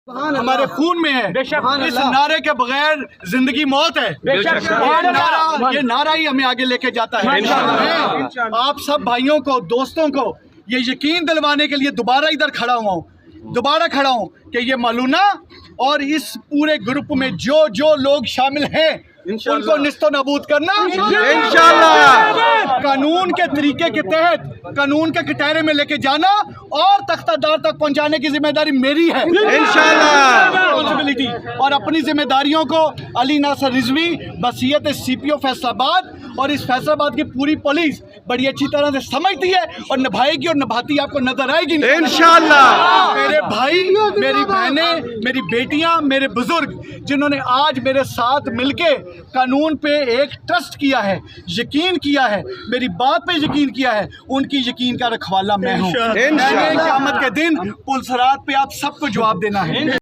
ہمارے خون میں ہے، اس نعرے کے بغیر زندگی موت ہے، یہ نعرہ ہی ہمیں آگے لے کے جاتا ہے۔ میں آپ سب بھائیوں کو، دوستوں کو یہ یقین دلوانے کے لیے دوبارہ ادھر کھڑا ہوں کہ یہ ملونہ اور اس پورے گروپ میں جو لوگ شامل ہیں ان کو نیست و نابود کرنا انشاءاللہ، قانون کے طریقے کے تحت قانون کے کٹہرے میں لے کے جانا اور تختہ دار تک پہنچانے کی ذمہ داری میری ہے انشاءاللہ۔ اور اپنی ذمہ داریوں کو علی ناصر رضوی بصیت سی پی او فیصل آباد اور اس فیصل آباد کی پوری پولیس بڑی اچھی طرح سے سمجھتی ہے اور نبھائے گی اور نبھاتی آپ کو نظر آئے گی انشاءاللہ۔ میرے بھائی، میری بہنیں، میری بیٹیاں، میرے بزرگ جنہوں نے آج میرے ساتھ مل کے قانون پہ ایک ٹرسٹ کیا ہے، یقین کیا ہے، میری بات پہ یقین کیا ہے، ان کی یقین کا رکھوالا میں ہوں۔ قیامت کے دن پلسرات پہ آپ سب کو جواب دینا ہے۔